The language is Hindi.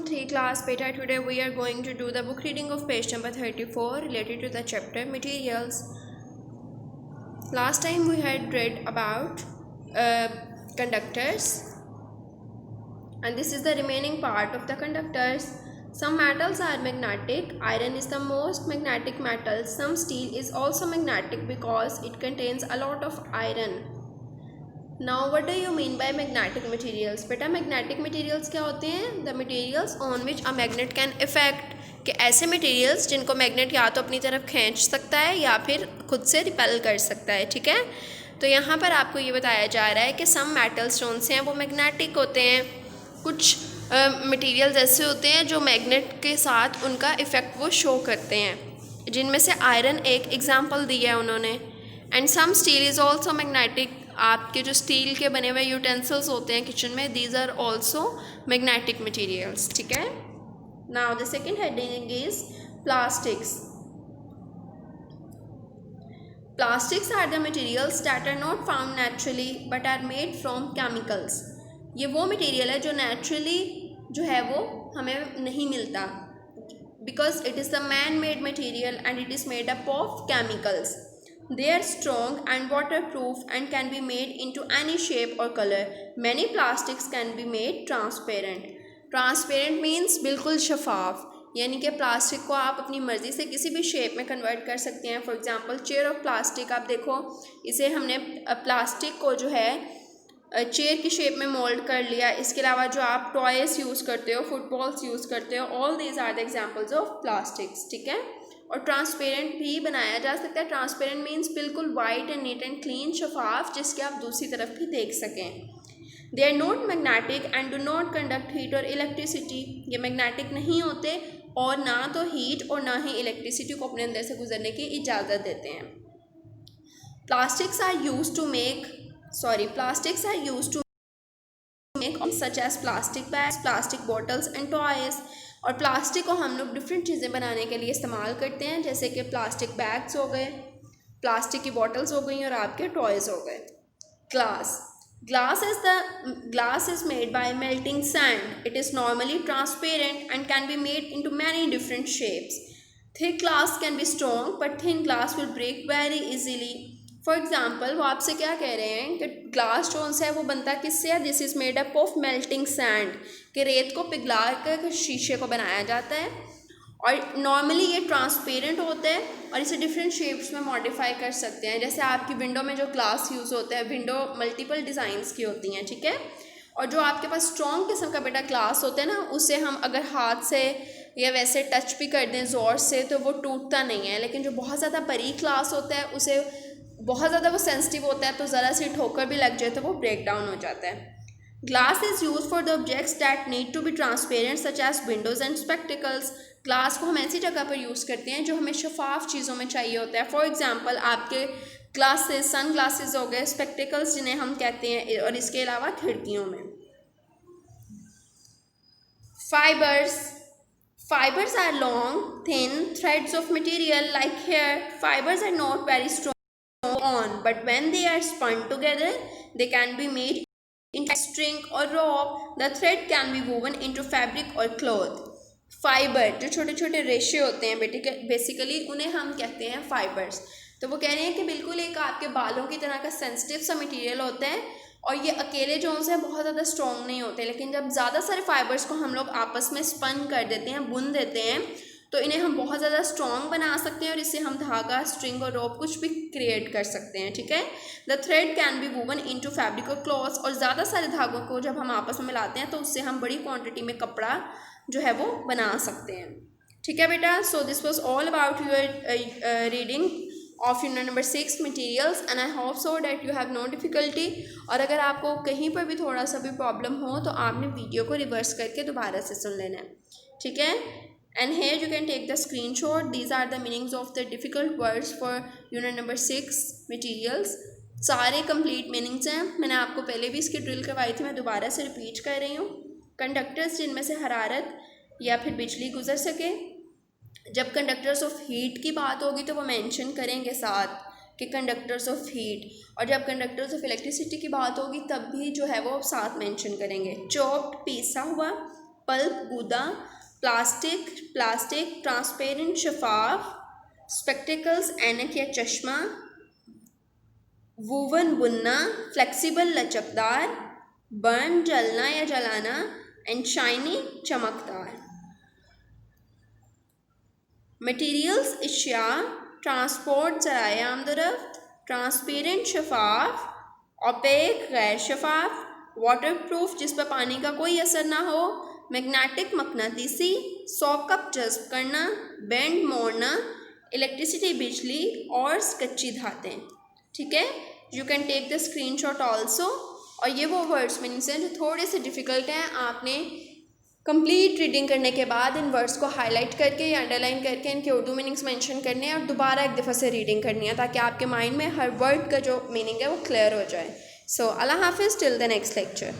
3 class beta. Today we are going to do the book reading of page number 34 related to the chapter materials. Last time we had read about conductors, and this is the remaining part of the conductors. Some metals are magnetic. Iron is the most magnetic metal. Some steel is also magnetic because it contains a lot of iron. Now what do you mean by magnetic materials? बेटा magnetic materials क्या होते हैं? The materials on which a magnet can affect, कि ऐसे materials जिनको magnet या तो अपनी तरफ खींच सकता है या फिर खुद से repel कर सकता है, ठीक है? तो यहाँ पर आपको ये बताया जा रहा है कि some metals जो हैं वो magnetic होते हैं, कुछ materials ऐसे होते हैं जो magnet के साथ उनका effect वो show करते हैं, जिनमें से iron एक example दिया है उन्होंने. And some steel is also magnetic. आपके जो स्टील के बने हुए यूटेंसिल्स होते हैं किचन में, these are also magnetic materials, ठीक है. Now the second heading is plastics. Plastics are the materials that are not found naturally but are made from chemicals. ये वो मटीरियल है जो नेचुरली जो है वो हमें नहीं मिलता, because it is the man made material and it is made up of chemicals. They are strong and waterproof and can be made into any shape or color. Many plastics can be made transparent. Transparent means बिल्कुल शफाफ, यानी कि प्लास्टिक को आप अपनी मर्ज़ी से किसी भी शेप में कन्वर्ट कर सकते हैं. For example chair of plastic, आप देखो इसे हमने प्लास्टिक को जो है चेयर की शेप में मोल्ड कर लिया. इसके अलावा जो आप टॉयज़ यूज़ करते हो, फुटबॉल्स यूज़ करते हो, all these are the examples of plastics, ठीक है. और ट्रांसपेरेंट भी बनाया जा सकता है. ट्रांसपेरेंट मीन्स बिल्कुल white and neat and clean, शफाफ, जिसके आप दूसरी तरफ भी देख सकें. They are not magnetic and do not conduct heat और इलेक्ट्रिसिटी. ये मैग्नेटिक नहीं होते और ना तो हीट और ना ही इलेक्ट्रिसिटी को अपने अंदर से गुजरने की इजाज़त देते हैं. Plastics are use to make such as plastic bags, plastic bottles and toys. और प्लास्टिक को हम लोग डिफरेंट चीज़ें बनाने के लिए इस्तेमाल करते हैं, जैसे कि प्लास्टिक बैग्स हो गए, प्लास्टिक की बॉटल्स हो गई और आपके टॉयज़ हो गए. Glass is made by melting sand. It is normally transparent and can be made into many different shapes. Thick glass can be strong but thin glass will break very easily. For example वो आपसे क्या कह रहे हैं कि ग्लास जो है वो बनता किससे है? This is made up of melting sand, कि रेत को पिघला कर शीशे को बनाया जाता है. और नॉर्मली ये ट्रांसपेरेंट होता है और इसे डिफरेंट शेप्स में मॉडिफाई कर सकते हैं. जैसे आपकी विंडो में जो ग्लास यूज़ होता है, विंडो मल्टीपल डिज़ाइंस की होती हैं, ठीक है. और जो आपके पास स्ट्रॉन्ग किस्म का बेटा ग्लास होता है ना, उसे हम अगर हाथ से या वैसे टच भी कर दें ज़ोर से तो वो टूटता नहीं है. लेकिन जो बहुत ज़्यादा बारीक ग्लास होता है उसे बहुत ज़्यादा वो सेंसिटिव होता है, तो ज़रा सी ठोकर भी लग जाए तो वो ब्रेक डाउन हो जाता है. Glass is use for the objects that need to be transparent such as windows and spectacles. Glass को हम ऐसी जगह पर यूज़ करते हैं जो हमें शफाफ चीज़ों में चाहिए होता है. फॉर एग्जांपल आपके ग्लासेस, सन ग्लासेस हो गए, स्पेक्टिकल्स जिन्हें हम कहते हैं, और इसके अलावा खिड़कियों में. Fibers are long, thin threads of material like hair. Fibers are not very strong but when they are spun together they can be made into string or rope. The thread can be woven into fabric or cloth. Fibre जो छोटे छोटे रेशे होते हैं बेसिकली उन्हें हम कहते हैं फाइबर्स. तो वो कह रहे हैं कि बिल्कुल एक आपके बालों की तरह का सेंसिटिव सा मटेरियल होता है और ये अकेले जो उनसे बहुत ज़्यादा स्ट्रॉन्ग नहीं होते, लेकिन जब ज़्यादा सारे फाइबर्स को हम लोग आपस में स्पन कर देते हैं, बुन देते हैं, तो इन्हें हम बहुत ज़्यादा स्ट्रॉन्ग बना सकते हैं और इससे हम धागा, स्ट्रिंग और रोप कुछ भी क्रिएट कर सकते हैं, ठीक है. The thread can be woven into fabric और क्लॉथ्स. और ज़्यादा सारे धागों को जब हम आपस में मिलाते हैं तो उससे हम बड़ी क्वांटिटी में कपड़ा जो है वो बना सकते हैं, ठीक है बेटा. So this was all about your reading of unit number 6 materials and I hope so that you have no difficulty. और अगर आपको कहीं पर भी थोड़ा सा भी प्रॉब्लम हो तो आपने वीडियो को रिवर्स करके दोबारा से सुन लेना है, ठीक है. And here you can take the screenshot. These are the meanings of the difficult words for unit number 6 materials. सारे complete meanings हैं. मैंने आपको पहले भी इसकी ड्रिल करवाई थी, मैं दोबारा से रिपीट कर रही हूँ. कंडक्टर्स जिनमें से हरारत या फिर बिजली गुजर सके. जब कंडक्टर्स ऑफ हीट की बात होगी तो वो मेंशन करेंगे साथ कि कंडक्टर्स ऑफ हीट, और जब कंडक्टर्स ऑफ इलेक्ट्रिसिटी की बात होगी तब भी जो है वो साथ मेंशन करेंगे. चॉप्ड पीसा हुआ, पल्प गूदा, प्लास्टिक ट्रांसपेरेंट शफाफ, स्पेक्टिकल्स ऐनक या चश्मा, वूवन बुनना, फ्लेक्सिबल लचकदार, बर्न जलना या जलाना, एंड शाइनी चमकदार। मटीरियल्स अशिया, ट्रांसपोर्ट ज़राए आमदरफ्त, ट्रांसपेरेंट शफाफ, ओपेक गैर शफाफ, वाटरप्रूफ जिस पर पानी का कोई असर ना हो, मैग्नेटिक मकनातीसी, सॉकअप जज्ब करना, बेंड मोड़ना, इलेक्ट्रिसिटी बिजली, और कच्ची धातें। ठीक है, you can take the screenshot also. और ये वो वर्ड्स मीनिंग्स हैं जो थोड़े से डिफ़िकल्ट हैं, आपने कंप्लीट रीडिंग करने के बाद इन वर्ड्स को हाईलाइट करके या अंडरलाइन करके इनके उर्दू मीनिंग्स मेंशन करने हैं और दोबारा एक दफ़ा से रीडिंग करनी है ताकि आपके माइंड में हर वर्ड का जो मीनिंग है वो क्लियर हो जाए। सो अल्लाह हाफिज़, टिल द नेक्स्ट लेक्चर।